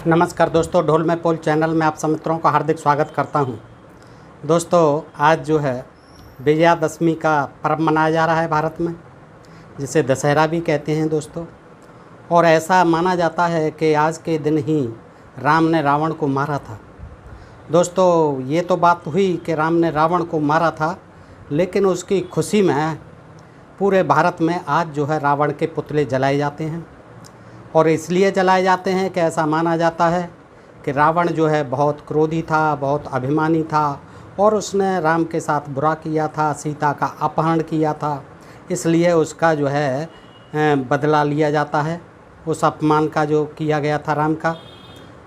नमस्कार दोस्तों, ढोल में पोल चैनल में आप सब मित्रों का हार्दिक स्वागत करता हूं। दोस्तों, आज जो है विजयादशमी का पर्व मनाया जा रहा है भारत में, जिसे दशहरा भी कहते हैं दोस्तों। और ऐसा माना जाता है कि आज के दिन ही राम ने रावण को मारा था। दोस्तों, ये तो बात हुई कि राम ने रावण को मारा था, लेकिन उसकी खुशी में पूरे भारत में आज जो है रावण के पुतले जलाए जाते हैं। और इसलिए जलाए जाते हैं कि ऐसा माना जाता है कि रावण जो है बहुत क्रोधी था, बहुत अभिमानी था और उसने राम के साथ बुरा किया था, सीता का अपहरण किया था। इसलिए उसका जो है बदला लिया जाता है, उस अपमान का जो किया गया था राम का।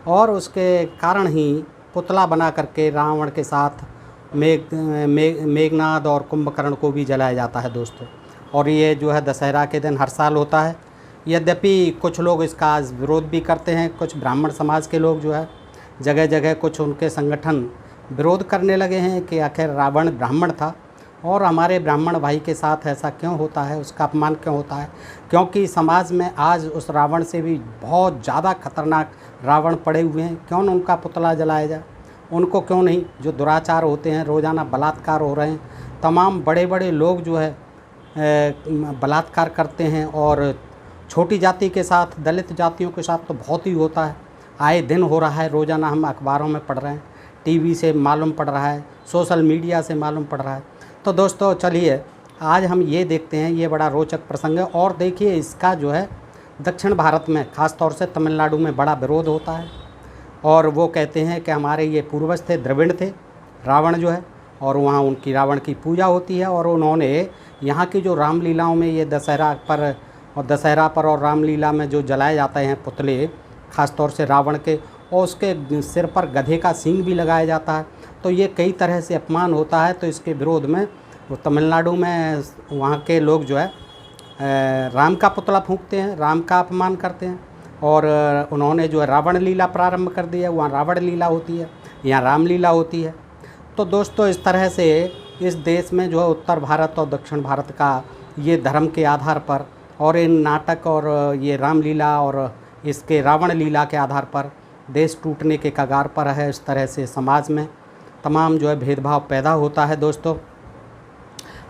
और उसके कारण ही पुतला बना करके रावण के साथ मेघनाद और कुंभकर्ण को भी जलाया जाता है दोस्तों। और ये जो है दशहरा के दिन हर साल होता है। यद्यपि कुछ लोग इसका विरोध भी करते हैं, कुछ ब्राह्मण समाज के लोग जो है जगह जगह कुछ उनके संगठन विरोध करने लगे हैं कि आखिर रावण ब्राह्मण था और हमारे ब्राह्मण भाई के साथ ऐसा क्यों होता है, उसका अपमान क्यों होता है। क्योंकि समाज में आज उस रावण से भी बहुत ज़्यादा खतरनाक रावण पड़े हुए हैं, क्यों न उनका पुतला जलाया जाए। उनको क्यों नहीं, जो दुराचार होते हैं, रोज़ाना बलात्कार हो रहे हैं, तमाम बड़े बड़े लोग जो है बलात्कार करते हैं। और छोटी जाति के साथ, दलित जातियों के साथ तो बहुत ही होता है, आए दिन हो रहा है। रोज़ाना हम अखबारों में पढ़ रहे हैं, टीवी से मालूम पड़ रहा है, सोशल मीडिया से मालूम पड़ रहा है। तो दोस्तों चलिए आज हम ये देखते हैं, ये बड़ा रोचक प्रसंग है। और देखिए इसका जो है दक्षिण भारत में, ख़ास तौर से तमिलनाडु में बड़ा विरोध होता है। और वो कहते हैं कि हमारे ये पूर्वज थे, द्रविड़ थे रावण जो है, और वहाँ उनकी रावण की पूजा होती है। और उन्होंने यहाँ की जो रामलीलाओं में ये दशहरा पर और रामलीला में जो जलाए जाते हैं पुतले, ख़ास तौर से रावण के, और उसके सिर पर गधे का सींग भी लगाया जाता है। तो ये कई तरह से अपमान होता है। तो इसके विरोध में वो तमिलनाडु में वहाँ के लोग जो है राम का पुतला फूंकते हैं, राम का अपमान करते हैं। और उन्होंने जो है रावण लीला प्रारंभ कर दी है। वहाँ रावण लीला होती है, यहाँ रामलीला होती है। तो दोस्तों इस तरह से इस देश में जो है उत्तर भारत और दक्षिण भारत का ये धर्म के आधार पर और इन नाटक और ये रामलीला और इसके रावण लीला के आधार पर देश टूटने के कगार पर है। इस तरह से समाज में तमाम जो है भेदभाव पैदा होता है दोस्तों।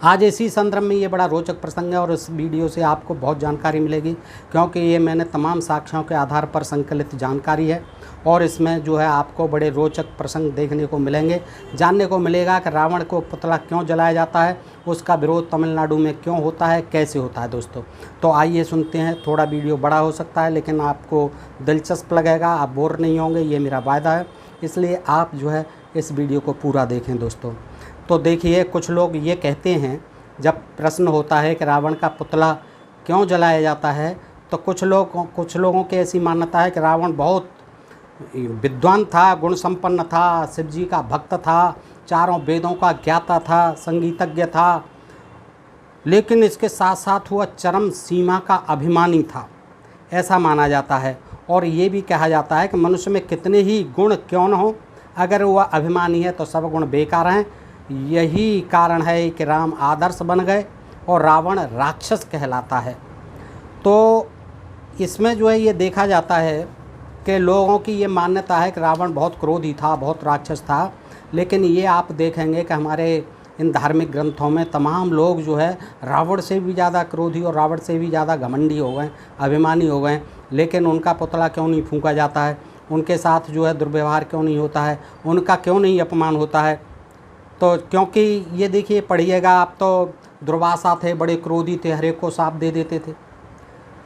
आज इसी संदर्भ में ये बड़ा रोचक प्रसंग है और इस वीडियो से आपको बहुत जानकारी मिलेगी, क्योंकि ये मैंने तमाम साक्ष्यों के आधार पर संकलित जानकारी है। और इसमें जो है आपको बड़े रोचक प्रसंग देखने को मिलेंगे, जानने को मिलेगा कि रावण को पुतला क्यों जलाया जाता है, उसका विरोध तमिलनाडु में क्यों होता है, कैसे होता है दोस्तों। तो आइए सुनते हैं। थोड़ा वीडियो बड़ा हो सकता है, लेकिन आपको दिलचस्प लगेगा, आप बोर नहीं होंगे, ये मेरा वायदा है। इसलिए आप जो है इस वीडियो को पूरा देखें दोस्तों। तो देखिए, कुछ लोग ये कहते हैं, जब प्रश्न होता है कि रावण का पुतला क्यों जलाया जाता है, तो कुछ लोगों की ऐसी मान्यता है कि रावण बहुत विद्वान था, गुण संपन्न था, शिव जी का भक्त था, चारों वेदों का ज्ञाता था, संगीतज्ञ था, लेकिन इसके साथ साथ वह चरम सीमा का अभिमानी था, ऐसा माना जाता है। और ये भी कहा जाता है कि मनुष्य में कितने ही गुण क्यों न हो, अगर वह अभिमानी है तो सब गुण बेकार हैं। यही कारण है कि राम आदर्श बन गए और रावण राक्षस कहलाता है। तो इसमें जो है ये देखा जाता है कि लोगों की ये मान्यता है कि रावण बहुत क्रोधी था, बहुत राक्षस था। लेकिन ये आप देखेंगे कि हमारे इन धार्मिक ग्रंथों में तमाम लोग जो है रावण से भी ज़्यादा क्रोधी और रावण से भी ज़्यादा घमंडी हो गए, अभिमानी हो गए। लेकिन उनका पुतला क्यों नहीं फूंका जाता है, उनके साथ जो है दुर्व्यवहार क्यों नहीं होता है, उनका क्यों नहीं अपमान होता है। तो क्योंकि ये देखिए, पढ़िएगा आप, तो दुर्वासा थे, बड़े क्रोधी थे, हर एक को शाप दे देते थे,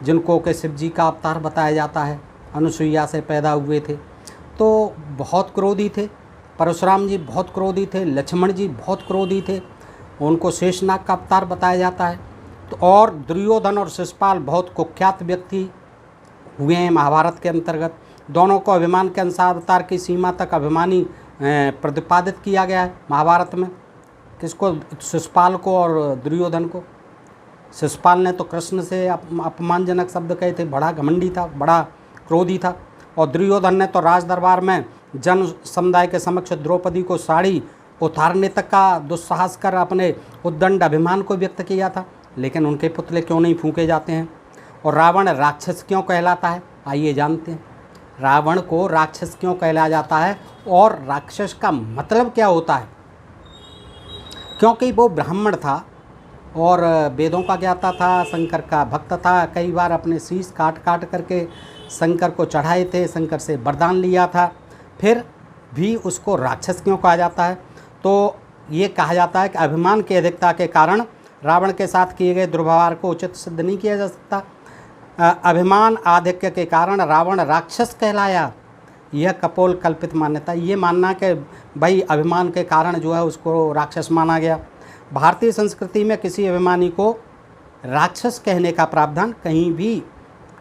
जिनको कि शिव जी का अवतार बताया जाता है, अनुसुईया से पैदा हुए थे, तो बहुत क्रोधी थे। परशुराम जी बहुत क्रोधी थे, लक्ष्मण जी बहुत क्रोधी थे, उनको शेषनाग का अवतार बताया जाता है। तो और दुर्योधन और शिशुपाल बहुत कुख्यात व्यक्ति हुए हैं महाभारत के अंतर्गत। दोनों को अभिमान के अनुसार अवतार की सीमा तक अभिमानी प्रतिपादित किया गया है महाभारत में। किसको? शिशुपाल को और दुर्योधन को। शिशुपाल ने तो कृष्ण से अपमानजनक शब्द कहे थे, बड़ा घमंडी था, बड़ा क्रोधी था। और दुर्योधन ने तो राज दरबार में जन समुदाय के समक्ष द्रौपदी को साड़ी उतारने तक का दुस्साहस कर अपने उद्दंड अभिमान को व्यक्त किया था। लेकिन उनके पुतले क्यों नहीं फूंके जाते हैं? और रावण राक्षस क्यों कहलाता है, आइए जानते हैं। रावण को राक्षस क्यों कहलाया जाता है और राक्षस का मतलब क्या होता है? क्योंकि वो ब्राह्मण था और वेदों का ज्ञाता था, शंकर का भक्त था, कई बार अपने शीश काट काट करके शंकर को चढ़ाए थे, शंकर से वरदान लिया था, फिर भी उसको राक्षस क्यों कहा जाता है? तो ये कहा जाता है कि अभिमान की अधिकता के कारण रावण के साथ किए गए दुर्व्यवहार को उचित सिद्ध नहीं किया जा सकता। अभिमान आधिक्य के कारण रावण राक्षस कहलाया, यह कपोल कल्पित मान्यता। ये मानना कि भाई अभिमान के कारण जो है उसको राक्षस माना गया। भारतीय संस्कृति में किसी अभिमानी को राक्षस कहने का प्रावधान कहीं भी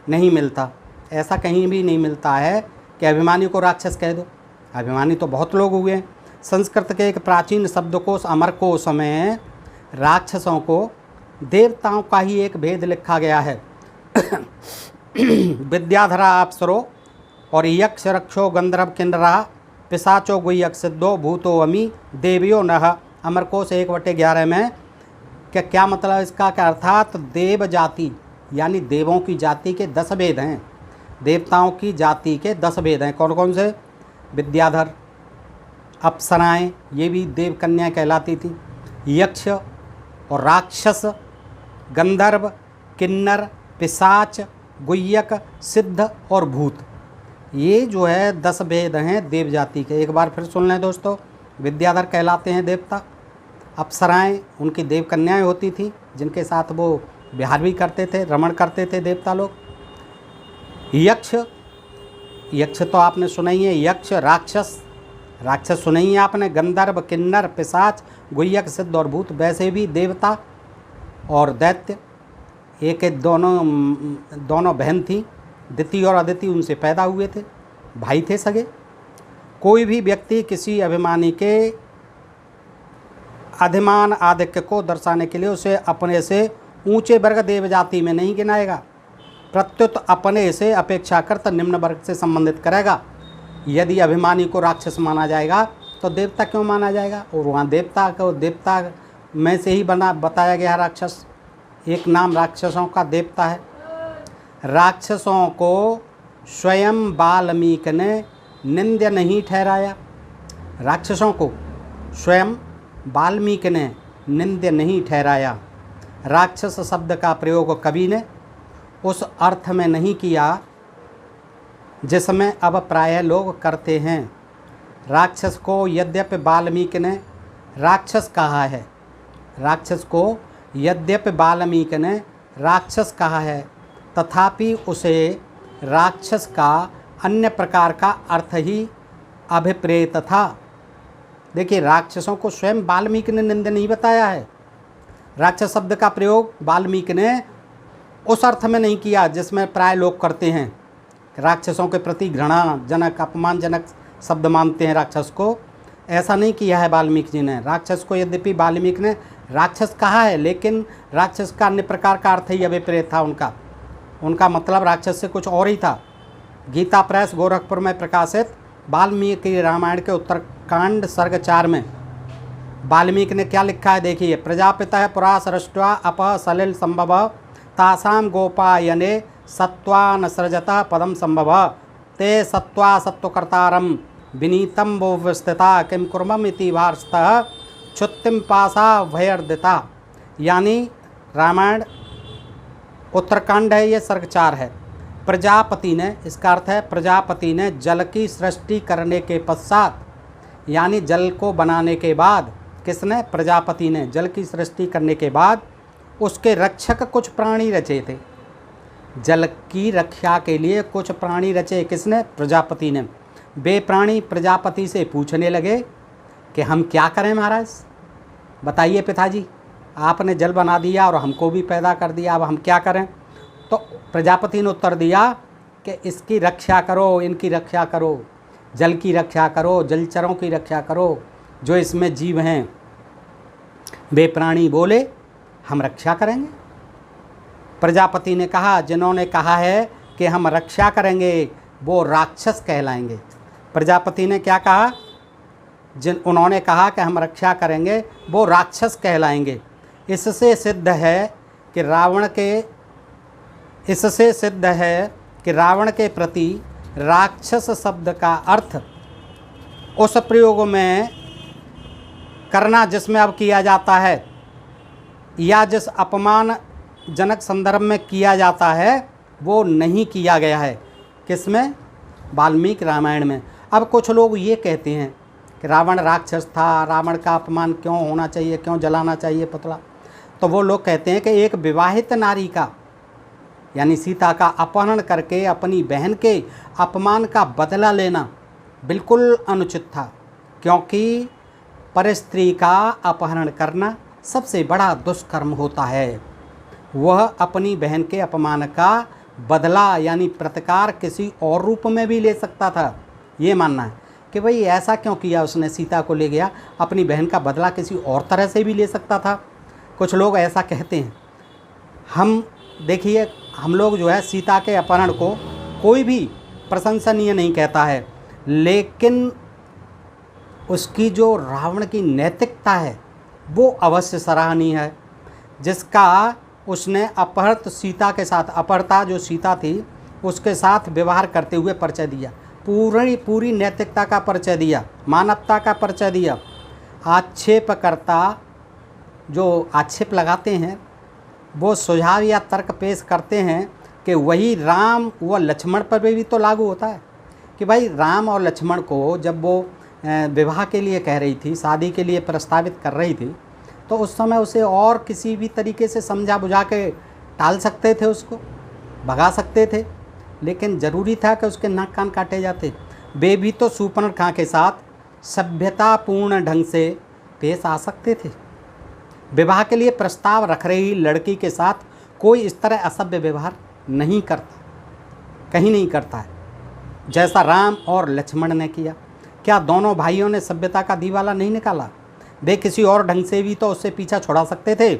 नहीं मिलता। ऐसा कहीं भी नहीं मिलता है कि अभिमानी को राक्षस कह दो। अभिमानी तो बहुत लोग हुए हैं। संस्कृत के एक प्राचीन शब्दकोश अमरकोश में राक्षसों को देवताओं का ही एक भेद लिखा गया है। विद्याधरा अप्सरो और यक्ष रक्षो गंधर्व किन्नरा पिशाचो गुह्यक सिद्धो भूतो अमी देवियो नह। अमरकोश 1/11 में क्या मतलब इसका? क्या अर्थात देव जाति यानी देवों की जाति के 10 भेद हैं। देवताओं की जाति के 10 भेद हैं। कौन कौन से? विद्याधर, अप्सराएं, ये भी देव कन्या कहलाती थी, यक्ष और राक्षस, गंधर्व, किन्नर, पिशाच, गुह्यक, सिद्ध और भूत। ये जो है 10 भेद हैं देव जाति के। एक बार फिर सुन लें दोस्तों। विद्याधर कहलाते हैं देवता, अप्सराएं उनकी देव कन्याएं होती थी जिनके साथ वो विहार भी करते थे, रमण करते थे देवता लोग। यक्ष तो आपने सुना ही है। यक्ष, राक्षस सुना ही है आपने। गंधर्व, किन्नर, पिशाच, गुह्यक, सिद्ध और भूत। वैसे भी देवता और दैत्य एक दोनों बहन थी, दिति और अदिति, उनसे पैदा हुए थे, भाई थे सगे। कोई भी व्यक्ति किसी अभिमानी के अधिमान आधिक्य को दर्शाने के लिए उसे अपने से ऊंचे वर्ग देव जाति में नहीं गिनाएगा, प्रत्युत अपने से अपेक्षाकृत निम्न वर्ग से संबंधित करेगा। यदि अभिमानी को राक्षस माना जाएगा तो देवता क्यों माना जाएगा? और वहाँ देवता में से ही बताया गया राक्षस। एक नाम राक्षसों का देवता है। राक्षसों को स्वयं वाल्मीकि ने निंद्य नहीं ठहराया। राक्षसों को स्वयं वाल्मीकि ने निंद्य नहीं ठहराया। राक्षस शब्द का प्रयोग कवि ने उस अर्थ में नहीं किया जिसमें अब प्रायः लोग करते हैं। राक्षस को यद्यपि वाल्मीकि ने राक्षस कहा है, तथापि उसे राक्षस का अन्य प्रकार का अर्थ ही अभिप्रेत था। देखिए, राक्षसों को स्वयं वाल्मीकि ने निंदा नहीं बताया है। राक्षस शब्द का प्रयोग वाल्मीकि ने उस अर्थ में नहीं किया जिसमें प्राय लोग करते हैं। राक्षसों के प्रति घृणाजनक, अपमानजनक शब्द मानते हैं राक्षस को। ऐसा नहीं किया है वाल्मीकि जी ने। राक्षस को यद्यपि वाल्मीकि ने राक्षस कहा है, लेकिन राक्षस का अन्य प्रकार का अर्थ ही अभिप्रेत था उनका मतलब राक्षस से कुछ और ही था। गीता प्रेस गोरखपुर में प्रकाशित वाल्मीकि रामायण के उत्तरकांड सर्ग 4 में वाल्मीकि ने क्या लिखा है देखिए। प्रजापिता पुरा सृष्ट्वा अपः सलिल संभव तासाम गोपायने सत्वान सृजतः पदम संभव ते सत्वा सत्वकर्तारम विनीतम वो विस्थिता किम कुर्मम इति वार्स्तः क्षुत्तिम पासा भयर्दिता। यानी रामायण उत्तरकांड है, ये सर्ग 4 है। प्रजापति ने, इसका अर्थ है प्रजापति ने जल की सृष्टि करने के पश्चात, यानी जल को बनाने के बाद, किसने? प्रजापति ने जल की सृष्टि करने के बाद उसके रक्षक कुछ प्राणी रचे थे। जल की रक्षा के लिए कुछ प्राणी रचे, किसने? प्रजापति ने। वे प्राणी प्रजापति से पूछने लगे कि हम क्या करें महाराज, बताइए पिताजी, आपने जल बना दिया और हमको भी पैदा कर दिया, अब हम क्या करें? तो प्रजापति ने उत्तर दिया कि इसकी रक्षा करो, इनकी रक्षा करो, जल की रक्षा करो, जलचरों की रक्षा करो, जो इसमें जीव हैं। वे प्राणी बोले हम रक्षा करेंगे। प्रजापति ने कहा जिन्होंने कहा है कि हम रक्षा करेंगे वो राक्षस कहलाएंगे। प्रजापति ने क्या कहा? उन्होंने कहा कि हम रक्षा करेंगे वो राक्षस कहलाएंगे। इससे सिद्ध है कि रावण के प्रति राक्षस शब्द का अर्थ उस प्रयोग में करना जिसमें अब किया जाता है या जिस अपमानजनक संदर्भ में किया जाता है वो नहीं किया गया है। किसमें? वाल्मीकि रामायण में। अब कुछ लोग ये कहते हैं कि रावण राक्षस था, रावण का अपमान क्यों होना चाहिए, क्यों जलाना चाहिए पुतला। तो वो लोग कहते हैं कि एक विवाहित नारी का यानी सीता का अपहरण करके अपनी बहन के अपमान का बदला लेना बिल्कुल अनुचित था, क्योंकि परस्त्री का अपहरण करना सबसे बड़ा दुष्कर्म होता है। वह अपनी बहन के अपमान का बदला यानी प्रतिकार किसी और रूप में भी ले सकता था। ये मानना है कि भाई ऐसा क्यों किया उसने, सीता को ले गया, अपनी बहन का बदला किसी और तरह से भी ले सकता था। कुछ लोग ऐसा कहते हैं। हम देखिए, हम लोग जो है सीता के अपहरण को कोई भी प्रशंसनीय नहीं कहता है, लेकिन उसकी जो रावण की नैतिकता है वो अवश्य सराहनीय है, जिसका उसने अपहृत सीता के साथ, अपहृता जो सीता थी उसके साथ व्यवहार करते हुए परिचय दिया, पूरी नैतिकता का परिचय दिया, मानवता का परिचय दिया। आक्षेपकर्ता जो आक्षेप लगाते हैं वो सुझाव या तर्क पेश करते हैं कि वही राम व लक्ष्मण पर भी तो लागू होता है कि भाई राम और लक्ष्मण को जब वो विवाह के लिए कह रही थी, शादी के लिए प्रस्तावित कर रही थी, तो उस समय उसे और किसी भी तरीके से समझा बुझा के टाल सकते थे, उसको भगा सकते थे, लेकिन ज़रूरी था कि उसके नाक कान काटे जाते। वे भी तो शूर्पणखा के साथ सभ्यतापूर्ण ढंग से पेश आ सकते थे। विवाह के लिए प्रस्ताव रख रही लड़की के साथ कोई इस तरह असभ्य व्यवहार नहीं करता, कहीं नहीं करता है, जैसा राम और लक्ष्मण ने किया। क्या दोनों भाइयों ने सभ्यता का दीवाला नहीं निकाला? वे किसी और ढंग से भी तो उससे पीछा छुड़ा सकते थे।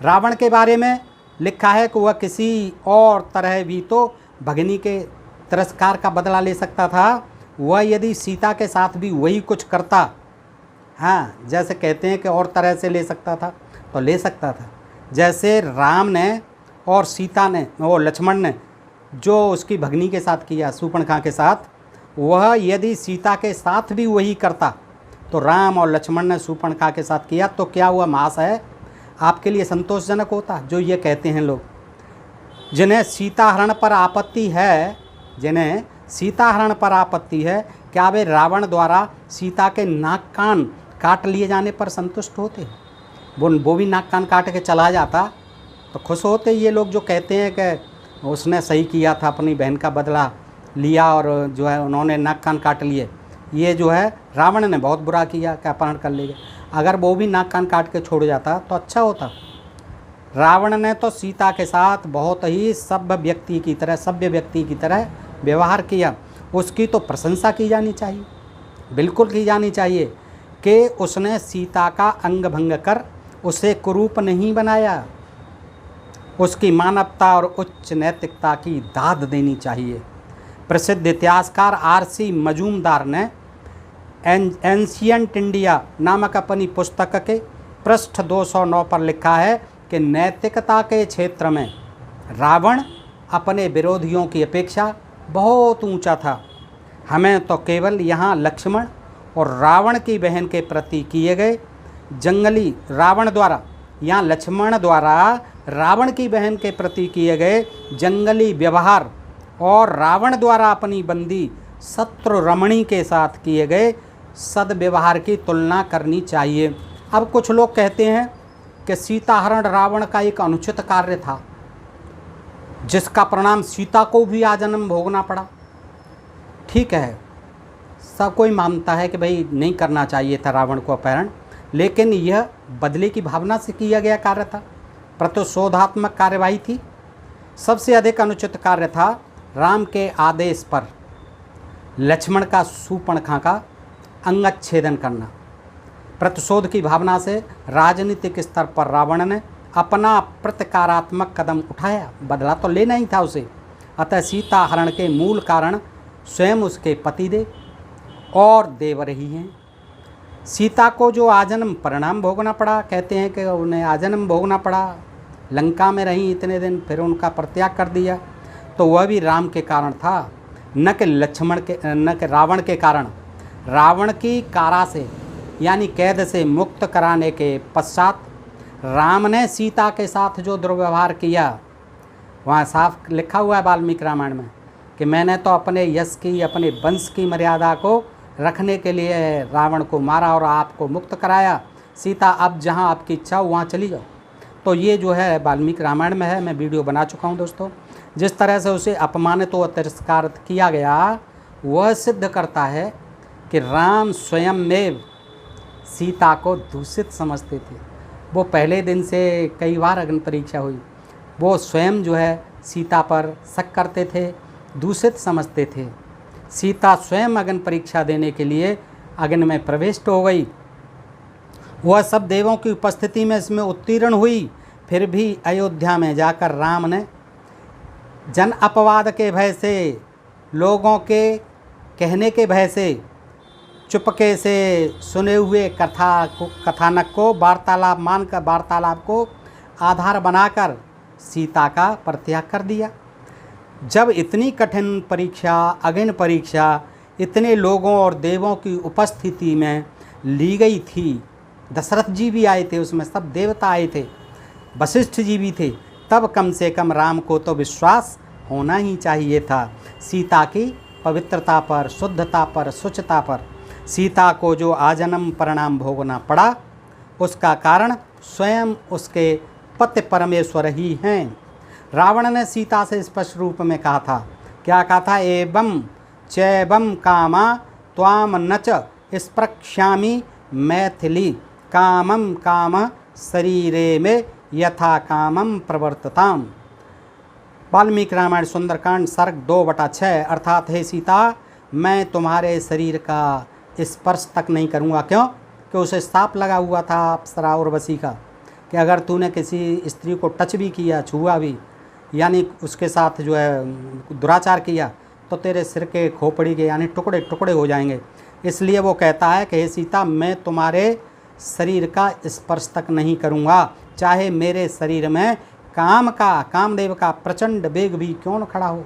रावण के बारे में लिखा है कि वह किसी और तरह भी तो भगिनी के तिरस्कार का बदला ले सकता था। वह यदि सीता के साथ भी वही कुछ करता, हाँ, जैसे कहते हैं कि और तरह से ले सकता था, तो ले सकता था। जैसे राम ने और सीता ने और लक्ष्मण ने जो उसकी भगिनी के साथ किया, शूर्पणखा के साथ, वह यदि सीता के साथ भी वही करता, तो राम और लक्ष्मण ने शूर्पणखा के साथ किया, तो क्या हुआ महाशय आपके लिए संतोषजनक होता? जो ये कहते हैं लोग जिन्हें सीताहरण पर आपत्ति है, जिन्हें सीताहरण पर आपत्ति है, क्या वे रावण द्वारा सीता के नाक कान काट लिए जाने पर संतुष्ट होते? वो भी नाक कान काट के चला जाता तो खुश होते ये लोग जो कहते हैं कि उसने सही किया था, अपनी बहन का बदला लिया और जो है उन्होंने नाक कान काट लिए। ये जो है रावण ने बहुत बुरा किया कि अपहरण कर ले गए। अगर वो भी नाक कान काट के छोड़ जाता तो अच्छा होता। रावण ने तो सीता के साथ बहुत ही सभ्य व्यक्ति की तरह व्यवहार किया। उसकी तो प्रशंसा की जानी चाहिए, बिल्कुल की जानी चाहिए कि उसने सीता का अंग भंग कर उसे कुरूप नहीं बनाया। उसकी मानवता और उच्च नैतिकता की दाद देनी चाहिए। प्रसिद्ध इतिहासकार आर.सी. मजूमदार ने एंशियंट इंडिया नामक अपनी पुस्तक के पृष्ठ 209 पर लिखा है कि नैतिकता के क्षेत्र में रावण अपने विरोधियों की अपेक्षा बहुत ऊंचा था। हमें तो केवल यहाँ लक्ष्मण और रावण की बहन के प्रति किए गए जंगली रावण द्वारा, यहाँ लक्ष्मण द्वारा रावण की बहन के प्रति किए गए जंगली व्यवहार और रावण द्वारा अपनी बंदी शत्रु रमणी के साथ किए गए सद्व्यवहार की तुलना करनी चाहिए। अब कुछ लोग कहते हैं कि सीताहरण रावण का एक अनुचित कार्य था, जिसका परिणाम सीता को भी आजन्म भोगना पड़ा। ठीक है, सब कोई मानता है कि भाई नहीं करना चाहिए था रावण को अपहरण, लेकिन यह बदले की भावना से किया गया कार्य था, प्रतिशोधात्मक कार्यवाही थी। सबसे अधिक अनुचित कार्य था राम के आदेश पर लक्ष्मण का शूर्पणखा का अंगच्छेदन करना। प्रतिशोध की भावना से राजनीतिक स्तर पर रावण ने अपना प्रतिकारात्मक कदम उठाया, बदला तो लेना ही था उसे। अतः सीता हरण के मूल कारण स्वयं उसके पतिदेव और देवर ही हैं। सीता को जो आजन्म परिणाम भोगना पड़ा, कहते हैं कि उन्हें आजन्म भोगना पड़ा, लंका में रहीं इतने दिन, फिर उनका परित्याग कर दिया, तो वह भी राम के कारण था। न कि रावण के कारण, रावण की कारा से यानी कैद से मुक्त कराने के पश्चात राम ने सीता के साथ जो दुर्व्यवहार किया, वहाँ साफ लिखा हुआ है वाल्मीकि रामायण में कि मैंने तो अपने यश की, अपने वंश की मर्यादा को रखने के लिए रावण को मारा और आपको मुक्त कराया। सीता अब जहाँ आपकी इच्छा हो वहाँ चली जाओ। तो ये जो है वाल्मीकि रामायण में है, मैं वीडियो बना चुका हूँ दोस्तों। जिस तरह से उसे अपमानित व तिरस्कार किया गया, वह सिद्ध करता है कि राम स्वयं में सीता को दूषित समझते थे। वो पहले दिन से कई बार अग्नि परीक्षा हुई, वो स्वयं जो है सीता पर शक करते थे, दूषित समझते थे। सीता स्वयं अग्नि परीक्षा देने के लिए अग्नि में प्रविष्ट हो गई। वह सब देवों की उपस्थिति में इसमें उत्तीर्ण हुई। फिर भी अयोध्या में जाकर राम ने जन अपवाद के भय से, लोगों के कहने के भय से, चुपके से सुने हुए कथानक को वार्तालाप को आधार बनाकर सीता का परित्याग कर दिया। जब इतनी कठिन परीक्षा, अग्नि परीक्षा, इतने लोगों और देवों की उपस्थिति में ली गई थी, दशरथ जी भी आए थे, उसमें सब देवता आए थे, वशिष्ठ जी भी थे, तब कम से कम राम को तो विश्वास होना ही चाहिए था सीता की पवित्रता पर, शुद्धता पर, शुचिता पर। सीता को जो आजन्म परिणाम भोगना पड़ा, उसका कारण स्वयं उसके पति परमेश्वर ही हैं। रावण ने सीता से स्पष्ट रूप में कहा था, क्या कहा था? एवं चैवं कामा त्वाम न च स्पृक्ष्यामि मैथिली कामं काम शरीरे में यथा कामं प्रवर्तताम। वाल्मीकि रामायण सुंदरकांड सर्ग 2/6। अर्थात हे सीता, मैं तुम्हारे शरीर का स्पर्श तक नहीं करूँगा। क्यों? कि उसे साप लगा हुआ था अप्सरा उर्वशी का, कि अगर तूने किसी स्त्री को टच भी किया, छुआ भी, यानी उसके साथ जो है दुराचार किया, तो तेरे सिर के खोपड़ी के यानी टुकड़े टुकड़े हो जाएंगे। इसलिए वो कहता है कि हे सीता, मैं तुम्हारे शरीर का स्पर्श तक नहीं करूँगा, चाहे मेरे शरीर में कामदेव का प्रचंड वेग भी क्यों न खड़ा हो।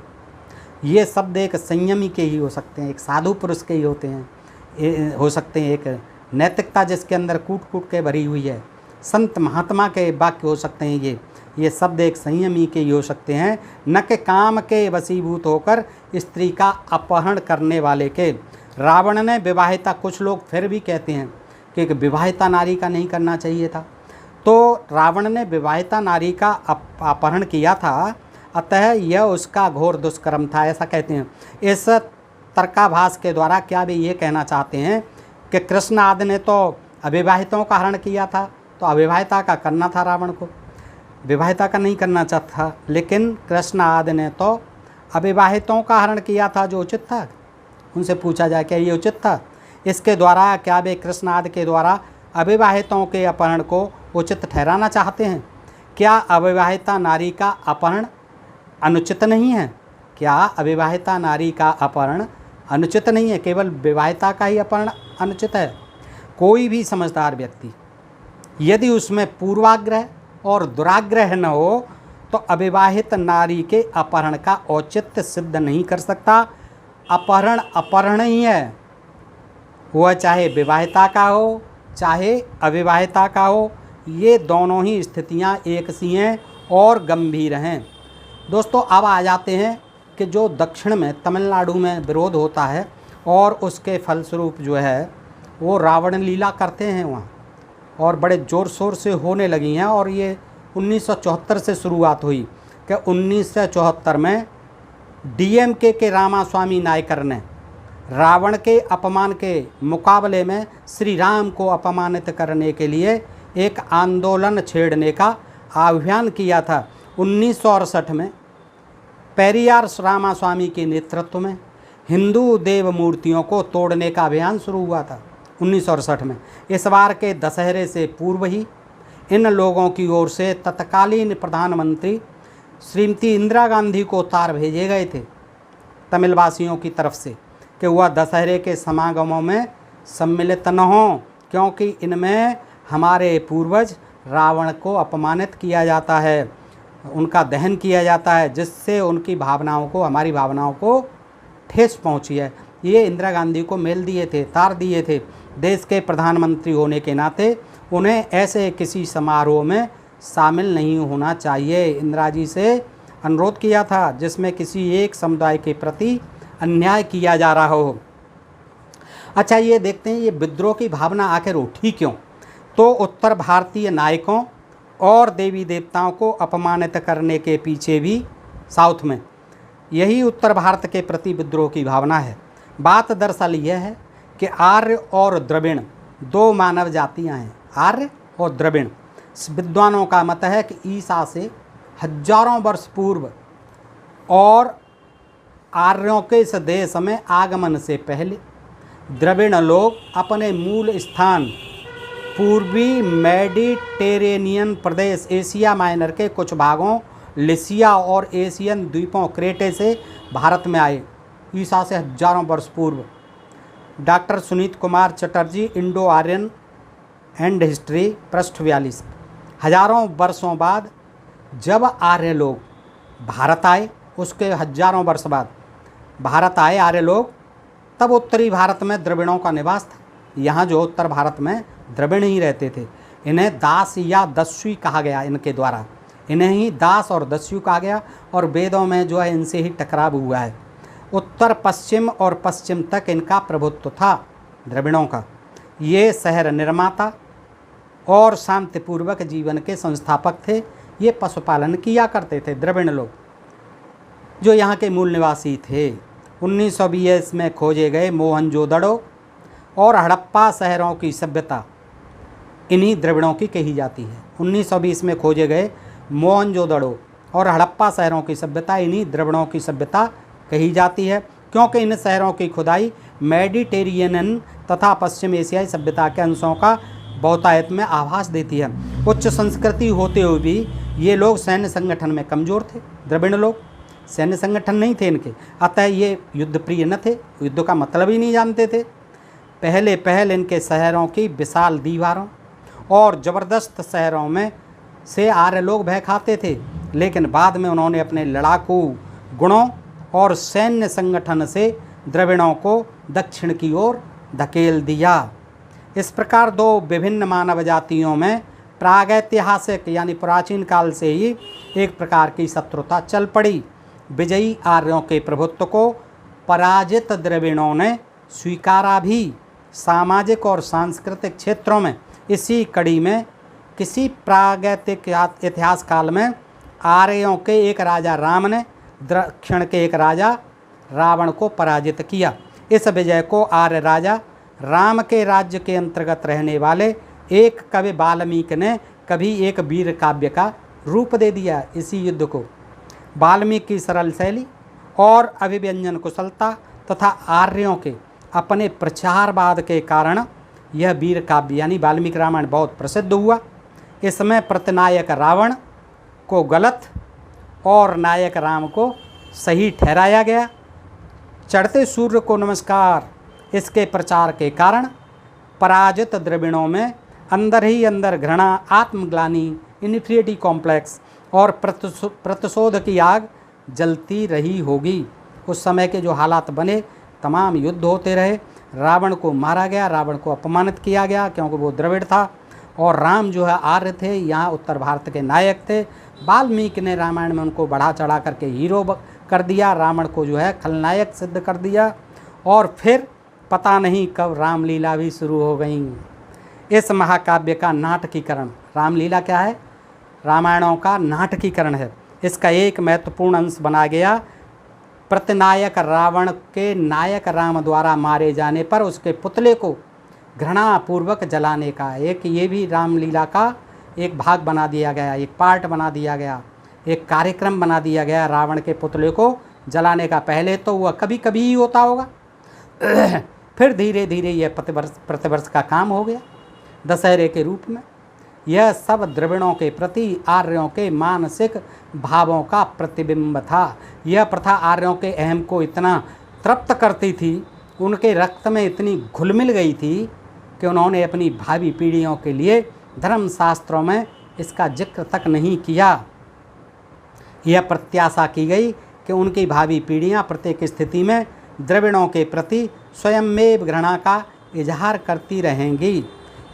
ये शब्द एक संयमी के ही हो सकते हैं, एक साधु पुरुष के ही हो सकते हैं, एक नैतिकता जिसके अंदर कूट कूट के भरी हुई है, संत महात्मा के वाक्य हो सकते हैं। ये शब्द एक संयमी के ही हो सकते हैं, न कि काम के वशीभूत होकर स्त्री का अपहरण करने वाले के। रावण ने विवाहिता, कुछ लोग फिर भी कहते हैं कि विवाहिता नारी का नहीं करना चाहिए था, तो रावण ने विवाहिता नारी का अपहरण किया था, अतः यह उसका घोर दुष्कर्म था, ऐसा कहते हैं। इस तर्काभास के द्वारा क्या वे ये कहना चाहते हैं कि कृष्ण आदि ने तो अविवाहितों का हरण किया था, तो अविवाहिता का करना था रावण को, विवाहिता का नहीं करना चाहता। लेकिन कृष्ण आदि ने तो अविवाहितों का हरण किया था, जो उचित था। उनसे पूछा जाए क्या ये उचित था? इसके द्वारा क्या वे कृष्ण आदि के द्वारा अविवाहितों के अपहरण को उचित ठहराना चाहते हैं? क्या अविवाहिता नारी का अपहरण अनुचित नहीं है? क्या अविवाहिता नारी का अपहरण अनुचित नहीं है? केवल विवाहिता का ही अपहरण अनुचित है? कोई भी समझदार व्यक्ति यदि उसमें पूर्वाग्रह और दुराग्रह न हो तो अविवाहित नारी के अपहरण का औचित्य सिद्ध नहीं कर सकता। अपहरण ही है, वह चाहे विवाहिता का हो चाहे अविवाहिता का हो, ये दोनों ही स्थितियां एक सी हैं और गंभीर हैं। दोस्तों, अब आ जाते हैं कि जो दक्षिण में तमिलनाडु में विरोध होता है और उसके फलस्वरूप जो है वो रावण लीला करते हैं वहाँ, और बड़े ज़ोर शोर से होने लगी हैं। और ये 1974 से शुरुआत हुई कि 1974 में डीएमके के रामास्वामी नायकर ने रावण के अपमान के मुकाबले में श्री राम को अपमानित करने के लिए एक आंदोलन छेड़ने का आह्वान किया था। 1968 में पेरियार रामास्वामी के नेतृत्व में हिंदू देव मूर्तियों को तोड़ने का अभियान शुरू हुआ था 1968 में। इस बार के दशहरे से पूर्व ही इन लोगों की ओर से तत्कालीन प्रधानमंत्री श्रीमती इंदिरा गांधी को तार भेजे गए थे तमिलवासियों की तरफ से कि वह दशहरे के समागमों में सम्मिलित न हों, क्योंकि इनमें हमारे पूर्वज रावण को अपमानित किया जाता है, उनका दहन किया जाता है, जिससे उनकी भावनाओं को, हमारी भावनाओं को ठेस पहुंची है। ये इंदिरा गांधी को मेल दिए थे, तार दिए थे। देश के प्रधानमंत्री होने के नाते उन्हें ऐसे किसी समारोह में शामिल नहीं होना चाहिए। इंदिरा जी से अनुरोध किया था जिसमें किसी एक समुदाय के प्रति अन्याय किया जा रहा हो। अच्छा, ये देखते हैं ये विद्रोह की भावना आखिर उठी क्यों। तो उत्तर भारतीय नायकों और देवी देवताओं को अपमानित करने के पीछे भी साउथ में यही उत्तर भारत के प्रति विद्रोह की भावना है। बात दरअसल यह है कि आर्य और द्रविड़ दो मानव जातियां हैं। आर्य और द्रविड़। विद्वानों का मत है कि ईसा से हजारों वर्ष पूर्व और आर्यों के इस देश में आगमन से पहले द्रविड़ लोग अपने मूल स्थान पूर्वी मेडिटेरेनियन प्रदेश एशिया माइनर के कुछ भागों लिसिया और एशियन द्वीपों क्रेटे से भारत में आए ईसा से हजारों वर्ष पूर्व। Doctor Suniti Kumar Chatterji, Indo Aryan and history, पृष्ठ 42। हजारों वर्षों बाद जब आर्य लोग भारत आए, उसके हजारों वर्ष बाद भारत आए आर्य लोग, तब उत्तरी भारत में द्रविड़ों का निवास था। यहाँ जो उत्तर भारत में द्रविड़ ही रहते थे। इन्हें दास या दस्यु कहा गया, इनके द्वारा इन्हें ही दास और दस्यु कहा गया और वेदों में जो है इनसे ही टकराव हुआ है। उत्तर पश्चिम और पश्चिम तक इनका प्रभुत्व था द्रविड़ों का। ये शहर निर्माता और शांतिपूर्वक जीवन के संस्थापक थे। ये पशुपालन किया करते थे द्रविड़ लोग, जो यहाँ के मूल निवासी थे। 1920 में खोजे गए मोहनजोदड़ो और हड़प्पा शहरों की सभ्यता इन्हीं द्रविड़ों की कही जाती है। 1920 में खोजे गए मोहनजोदड़ो और हड़प्पा शहरों की सभ्यता इन्हीं द्रविड़ों की सभ्यता कही जाती है, क्योंकि इन शहरों की खुदाई मेडिटेरेनियन तथा पश्चिम एशियाई सभ्यता के अंशों का बहुतायत में आभास देती है। उच्च संस्कृति होते हुए भी ये लोग सैन्य संगठन में कमज़ोर थे। द्रविड़ लोग सैन्य संगठन नहीं थे इनके, अतः ये युद्ध प्रिय न थे, युद्ध का मतलब ही नहीं जानते थे। पहले इनके शहरों की विशाल दीवारों और ज़बरदस्त शहरों में से आर्य लोग भय खाते थे, लेकिन बाद में उन्होंने अपने लड़ाकू गुणों और सैन्य संगठन से द्रविड़ों को दक्षिण की ओर धकेल दिया। इस प्रकार दो विभिन्न मानव जातियों में प्रागैतिहासिक यानी प्राचीन काल से ही एक प्रकार की शत्रुता चल पड़ी। विजयी आर्यों के प्रभुत्व को पराजित द्रविड़ों ने स्वीकारा भी। सामाजिक और सांस्कृतिक क्षेत्रों में इसी कड़ी में किसी प्रागैतिक इतिहास काल में आर्यों के एक राजा राम ने दक्षिण के एक राजा रावण को पराजित किया। इस विजय को आर्य राजा राम के राज्य के अंतर्गत रहने वाले एक कवि वाल्मीकि ने कभी एक वीर काव्य का रूप दे दिया। इसी युद्ध को वाल्मीकि की सरल शैली और अभिव्यंजन कुशलता तथा आर्यों के अपने प्रचारवाद के कारण यह वीर काव्य यानी वाल्मीकि रामायण बहुत प्रसिद्ध हुआ। इसमें प्रतिनायक रावण को गलत और नायक राम को सही ठहराया गया। चढ़ते सूर्य को नमस्कार, इसके प्रचार के कारण पराजित द्रविड़ों में अंदर ही अंदर घृणा, आत्मग्लानि, इन्फीरियरिटी कॉम्प्लेक्स और प्रतिशोध की आग जलती रही होगी। उस समय के जो हालात बने, तमाम युद्ध होते रहे, रावण को मारा गया, रावण को अपमानित किया गया क्योंकि वो द्रविड़ था और राम जो है आर्य थे, यहाँ उत्तर भारत के नायक थे। वाल्मीकि ने रामायण में उनको बढ़ा चढ़ा करके हीरो कर दिया, रावण को जो है खलनायक सिद्ध कर दिया और फिर पता नहीं कब रामलीला भी शुरू हो गई। इस महाकाव्य का नाटकीकरण, रामलीला क्या है? रामायणों का नाटकीकरण है। इसका एक महत्वपूर्ण अंश बना गया प्रतिनायक रावण के नायक राम द्वारा मारे जाने पर उसके पुतले को घृणापूर्वक जलाने का एक ये भी रामलीला का एक भाग बना दिया गया, एक पार्ट बना दिया गया, एक कार्यक्रम बना दिया गया रावण के पुतले को जलाने का। पहले तो वह कभी कभी ही होता होगा फिर धीरे धीरे यह प्रतिवर्ष का काम हो गया दशहरे के रूप में। यह सब द्रविड़ों के प्रति आर्यों के मानसिक भावों का प्रतिबिंब था। यह प्रथा आर्यों के अहम को इतना तृप्त करती थी, उनके रक्त में इतनी घुल मिल गई थी कि उन्होंने अपनी भावी पीढ़ियों के लिए धर्मशास्त्रों में इसका जिक्र तक नहीं किया। यह प्रत्याशा की गई कि उनकी भावी पीढ़ियां प्रत्येक स्थिति में द्रविड़ों के प्रति स्वयंमेव घृणा का इजहार करती रहेंगी।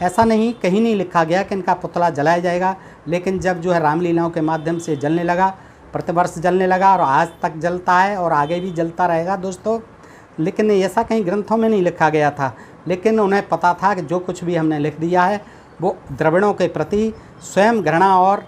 ऐसा नहीं, कहीं नहीं लिखा गया कि इनका पुतला जलाया जाएगा, लेकिन जब जो है रामलीलाओं के माध्यम से जलने लगा, प्रतिवर्ष जलने लगा और आज तक जलता है और आगे भी जलता रहेगा दोस्तों। लेकिन ऐसा कहीं ग्रंथों में नहीं लिखा गया था, लेकिन उन्हें पता था कि जो कुछ भी हमने लिख दिया है वो द्रविड़ों के प्रति स्वयं घृणा और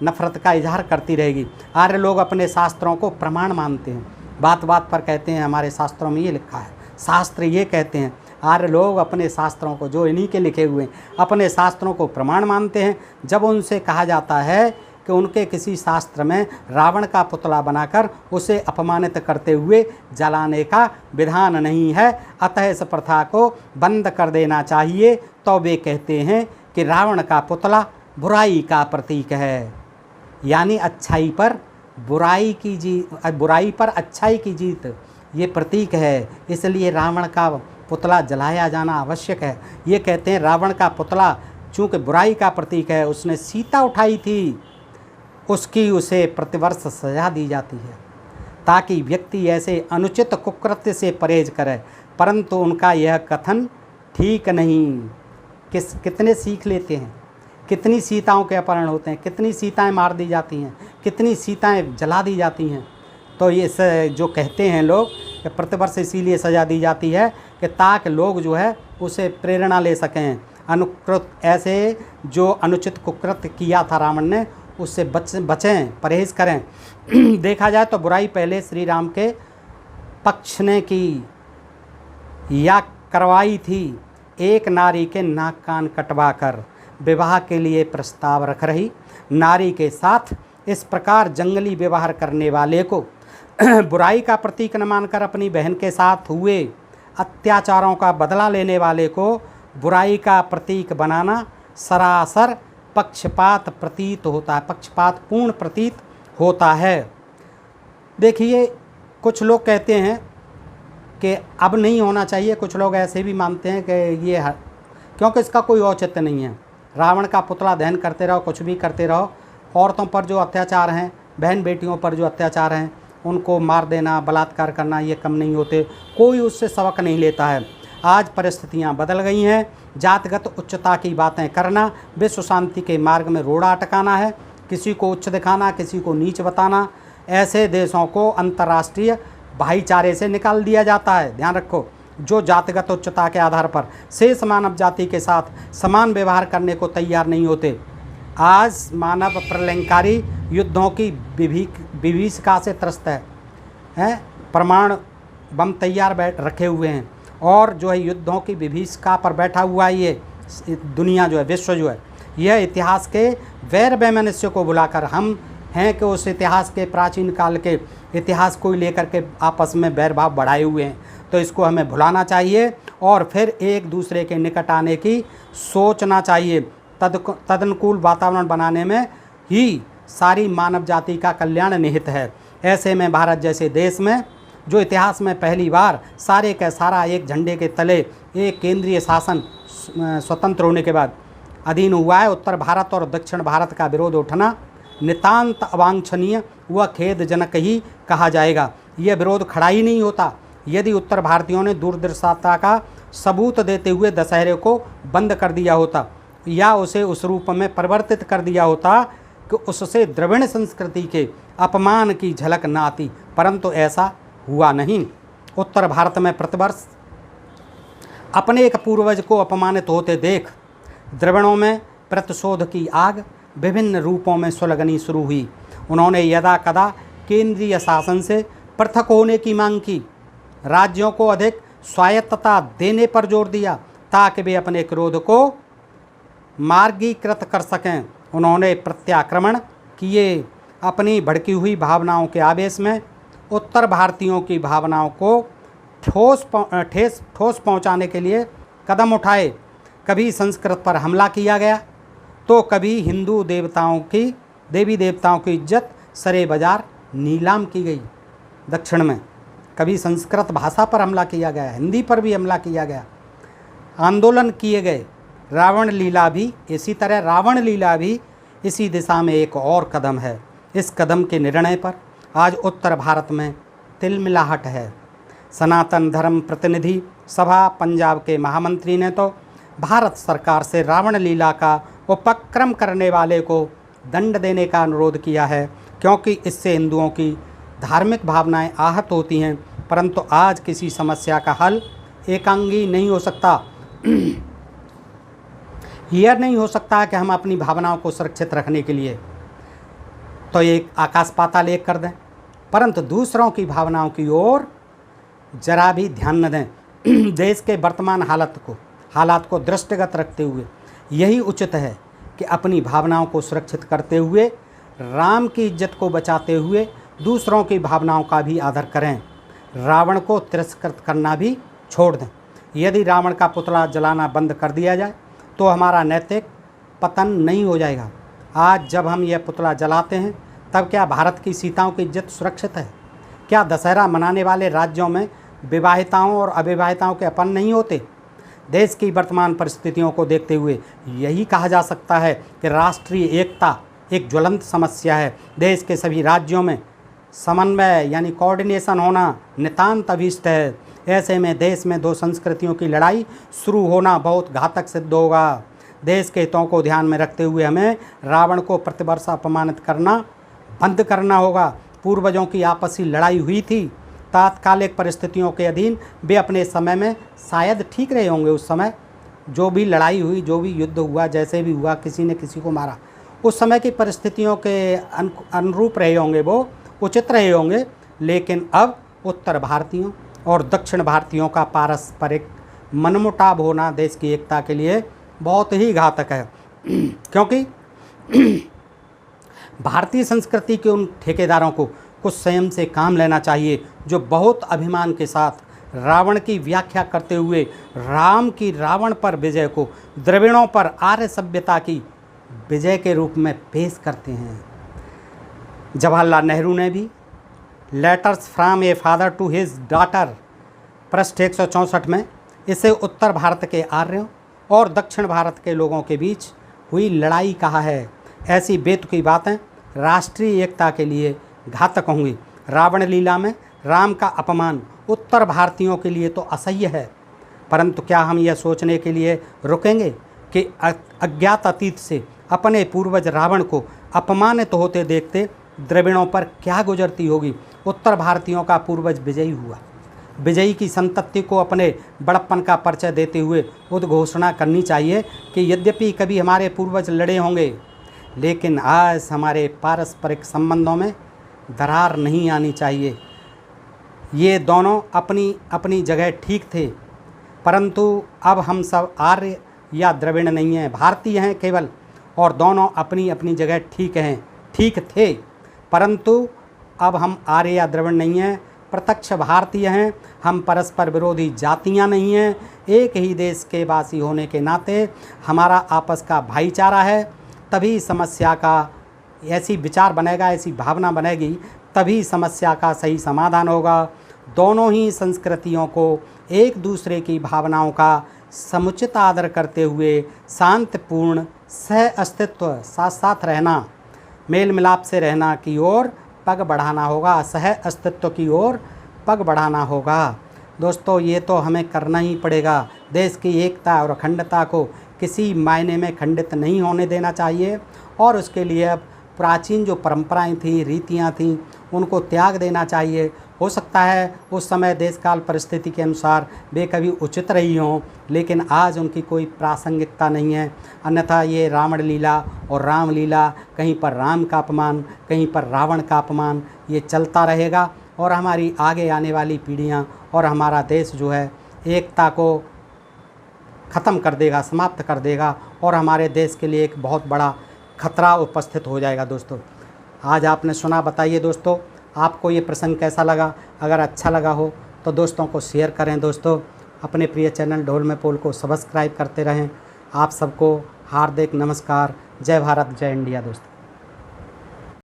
नफरत का इजहार करती रहेगी। आर्य लोग अपने शास्त्रों को प्रमाण मानते हैं, बात बात पर कहते हैं हमारे शास्त्रों में ये लिखा है, शास्त्र ये कहते हैं। आर्य लोग अपने शास्त्रों को, जो इन्हीं के लिखे हुए हैं, अपने शास्त्रों को प्रमाण मानते हैं। जब उनसे कहा जाता है कि उनके किसी शास्त्र में रावण का पुतला बनाकर उसे अपमानित करते हुए जलाने का विधान नहीं है, अतः इस प्रथा को बंद कर देना चाहिए, तो वे कहते हैं कि रावण का पुतला बुराई का प्रतीक है, यानी अच्छाई पर बुराई की जीत, बुराई पर अच्छाई की जीत ये प्रतीक है, इसलिए रावण का पुतला जलाया जाना आवश्यक है। ये कहते हैं रावण का पुतला चूँकि बुराई का प्रतीक है, उसने सीता उठाई थी, उसकी उसे प्रतिवर्ष सजा दी जाती है ताकि व्यक्ति ऐसे अनुचित कुकृत्य से परहेज करे, परंतु उनका यह कथन ठीक नहीं। कितने सीख लेते हैं, कितनी सीताओं के अपहरण होते हैं, कितनी सीताएं मार दी जाती हैं, कितनी सीताएं जला दी जाती हैं। तो ये जो कहते हैं लोग कि प्रतिवर्ष इसीलिए सज़ा दी जाती है कि ताकि लोग जो है उसे प्रेरणा ले सकें, अनुकृत ऐसे जो अनुचित कुकृत्य किया था रावण ने उससे बचें, परहेज़ करें। देखा जाए तो बुराई पहले श्री राम के पक्ष ने की या करवाई थी। एक नारी के नाक कान कटवा कर विवाह के लिए प्रस्ताव रख रही नारी के साथ इस प्रकार जंगली व्यवहार करने वाले को बुराई का प्रतीक न मानकर अपनी बहन के साथ हुए अत्याचारों का बदला लेने वाले को बुराई का प्रतीक बनाना सरासर पक्षपात प्रतीत होता है, पक्षपात पूर्ण प्रतीत होता है। देखिए, कुछ लोग कहते हैं कि अब नहीं होना चाहिए, कुछ लोग ऐसे भी मानते हैं कि ये क्योंकि इसका कोई औचित्य नहीं है। रावण का पुतला दहन करते रहो, कुछ भी करते रहो, औरतों पर जो अत्याचार हैं, बहन बेटियों पर जो अत्याचार हैं, उनको मार देना, बलात्कार करना, ये कम नहीं होते, कोई उससे सबक नहीं लेता है। आज परिस्थितियां बदल गई हैं, जातिगत उच्चता की बातें करना, विश्व शांति के मार्ग में रोड़ा अटकाना है, किसी को उच्च दिखाना, किसी को नीच बताना, ऐसे देशों को अंतर्राष्ट्रीय भाईचारे से निकाल दिया जाता है। ध्यान रखो, जो जातिगत उच्चता के आधार पर शेष मानव जाति के साथ समान व्यवहार करने को तैयार नहीं होते। आज मानव प्रलयंकारी युद्धों की विभीषिका से त्रस्त है, परमाणु बम तैयार रखे हुए हैं और जो है युद्धों की विभीषिका पर बैठा हुआ है ये दुनिया जो है, विश्व जो है। यह इतिहास के वैर वैमनस्य को बुलाकर हम हैं कि उस इतिहास के प्राचीन काल के इतिहास को लेकर के आपस में बैरभाव बढ़ाए हुए हैं। तो इसको हमें भुलाना चाहिए और फिर एक दूसरे के निकट आने की सोचना चाहिए। तदनुकूल वातावरण बनाने में ही सारी मानव जाति का कल्याण निहित है। ऐसे में भारत जैसे देश में जो इतिहास में पहली बार सारे का सारा एक झंडे के तले एक केंद्रीय शासन स्वतंत्र होने के बाद अधीन हुआ है, उत्तर भारत और दक्षिण भारत का विरोध उठना नितांत अवांछनीय व खेदजनक ही कहा जाएगा। यह विरोध खड़ा ही नहीं होता यदि उत्तर भारतीयों ने दूरदर्शिता का सबूत देते हुए दशहरे को बंद कर दिया होता या उसे उस रूप में परिवर्तित कर दिया होता कि उससे द्रविड़ संस्कृति के अपमान की झलक न आती, परंतु ऐसा हुआ नहीं। उत्तर भारत में प्रतिवर्ष अपने एक पूर्वज को अपमानित होते देख द्रविड़ों में प्रतिशोध की आग विभिन्न रूपों में सुलगनी शुरू हुई। उन्होंने यदा कदा केंद्रीय शासन से पृथक होने की मांग की, राज्यों को अधिक स्वायत्तता देने पर जोर दिया ताकि वे अपने क्रोध को मार्गीकृत कर सकें। उन्होंने प्रत्याक्रमण किए, अपनी भड़की हुई भावनाओं के आवेश में उत्तर भारतीयों की भावनाओं को ठोस पहुंचाने के लिए कदम उठाए। कभी संस्कृत पर हमला किया गया तो कभी हिंदू देवी देवताओं की इज्जत सरे बाजार नीलाम की गई। दक्षिण में कभी संस्कृत भाषा पर हमला किया गया, हिंदी पर भी हमला किया गया, आंदोलन किए गए। रावण लीला भी इसी दिशा में एक और कदम है। इस कदम के निर्णय पर आज उत्तर भारत में तिलमिलाहट है। सनातन धर्म प्रतिनिधि सभा पंजाब के महामंत्री ने तो भारत सरकार से रावण लीला का उपक्रम करने वाले को दंड देने का अनुरोध किया है, क्योंकि इससे हिंदुओं की धार्मिक भावनाएं आहत होती हैं। परंतु आज किसी समस्या का हल एकांगी नहीं हो सकता। यह नहीं हो सकता कि हम अपनी भावनाओं को सुरक्षित रखने के लिए तो एक आकाश पाताल एक कर दें, परंतु दूसरों की भावनाओं की ओर जरा भी ध्यान न दें। देश के वर्तमान हालात को दृष्टिगत रखते हुए यही उचित है कि अपनी भावनाओं को सुरक्षित करते हुए, राम की इज्जत को बचाते हुए दूसरों की भावनाओं का भी आदर करें। रावण को तिरस्कृत करना भी छोड़ दें। यदि रावण का पुतला जलाना बंद कर दिया जाए तो हमारा नैतिक पतन नहीं हो जाएगा। आज जब हम यह पुतला जलाते हैं तब क्या भारत की सीताओं की इज्जत सुरक्षित है? क्या दशहरा मनाने वाले राज्यों में विवाहिताओं और अविवाहिताओं के अपन नहीं होते? देश की वर्तमान परिस्थितियों को देखते हुए यही कहा जा सकता है कि राष्ट्रीय एकता एक ज्वलंत समस्या है। देश के सभी राज्यों में समन्वय यानी कोऑर्डिनेशन होना नितांत अभीष्ट है। ऐसे में देश में दो संस्कृतियों की लड़ाई शुरू होना बहुत घातक सिद्ध होगा। देश के हितों को ध्यान में रखते हुए हमें रावण को प्रतिवर्ष अपमानित करना बंद करना होगा। पूर्वजों की आपसी लड़ाई हुई थी, तात्कालिक परिस्थितियों के अधीन वे अपने समय में शायद ठीक रहे होंगे। उस समय जो भी लड़ाई हुई, जो भी युद्ध हुआ, जैसे भी हुआ, किसी ने किसी को मारा, उस समय की परिस्थितियों के अनुरूप रहे होंगे, वो उचित रहे होंगे। लेकिन अब उत्तर भारतीयों और दक्षिण भारतीयों का पारस्परिक मनमुटाव होना देश की एकता के लिए बहुत ही घातक है, क्योंकि भारतीय संस्कृति के उन ठेकेदारों को कुछ संयम से काम लेना चाहिए जो बहुत अभिमान के साथ रावण की व्याख्या करते हुए राम की रावण पर विजय को द्रविड़ों पर आर्य सभ्यता की विजय के रूप में पेश करते हैं। जवाहरलाल नेहरू ने भी letters from a father to his daughter पृष्ठ 164 में इसे उत्तर भारत के आर्यों और दक्षिण भारत के लोगों के बीच हुई लड़ाई कहा है। ऐसी बेतुकी बातें राष्ट्रीय एकता के लिए घातक होंगी। रावण लीला में राम का अपमान उत्तर भारतीयों के लिए तो असह्य है, परंतु क्या हम यह सोचने के लिए रुकेंगे कि अज्ञात अतीत से अपने पूर्वज रावण को अपमानित होते देखते द्रविड़ों पर क्या गुजरती होगी? उत्तर भारतीयों का पूर्वज विजयी हुआ। विजयी की संतति को अपने बड़प्पन का परिचय देते हुए उद्घोषणा करनी चाहिए कि यद्यपि कभी हमारे पूर्वज लड़े होंगे, लेकिन आज हमारे पारस्परिक संबंधों में दरार नहीं आनी चाहिए। ये दोनों अपनी अपनी जगह ठीक थे, परंतु अब हम सब आर्य या द्रविड़ नहीं हैं, भारतीय हैं केवल, और दोनों अपनी अपनी जगह ठीक थे, परंतु अब हम आर्य या द्रविड़ नहीं हैं, प्रत्यक्ष भारतीय हैं। हम परस्पर विरोधी जातियां नहीं हैं। एक ही देश के वासी होने के नाते हमारा आपस का भाईचारा है। तभी समस्या का ऐसी विचार बनेगा, ऐसी भावना बनेगी, तभी समस्या का सही समाधान होगा। दोनों ही संस्कृतियों को एक दूसरे की भावनाओं का समुचित आदर करते हुए शांतिपूर्ण सह अस्तित्व साथ साथ रहना, मेल मिलाप से रहना की ओर पग बढ़ाना होगा, सह अस्तित्व की ओर पग बढ़ाना होगा। दोस्तों, ये तो हमें करना ही पड़ेगा। देश की एकता और अखंडता को किसी मायने में खंडित नहीं होने देना चाहिए, और उसके लिए अब प्राचीन जो परंपराएं थीं, रीतियां थीं, उनको त्याग देना चाहिए। हो सकता है उस समय देश काल परिस्थिति के अनुसार वे कभी उचित रही हों, लेकिन आज उनकी कोई प्रासंगिकता नहीं है। अन्यथा ये रावण लीला और राम लीला, कहीं पर राम का अपमान, कहीं पर रावण का अपमान, ये चलता रहेगा, और हमारी आगे आने वाली पीढ़ियाँ और हमारा देश जो है एकता को ख़त्म कर देगा, समाप्त कर देगा, और हमारे देश के लिए एक बहुत बड़ा खतरा उपस्थित हो जाएगा। दोस्तों, आज आपने सुना, बताइए दोस्तों आपको ये प्रसंग कैसा लगा? अगर अच्छा लगा हो तो दोस्तों को शेयर करें। दोस्तों, अपने प्रिय चैनल ढोल में पोल को सब्सक्राइब करते रहें। आप सबको हार्दिक नमस्कार। जय भारत, जय इंडिया। दोस्तों।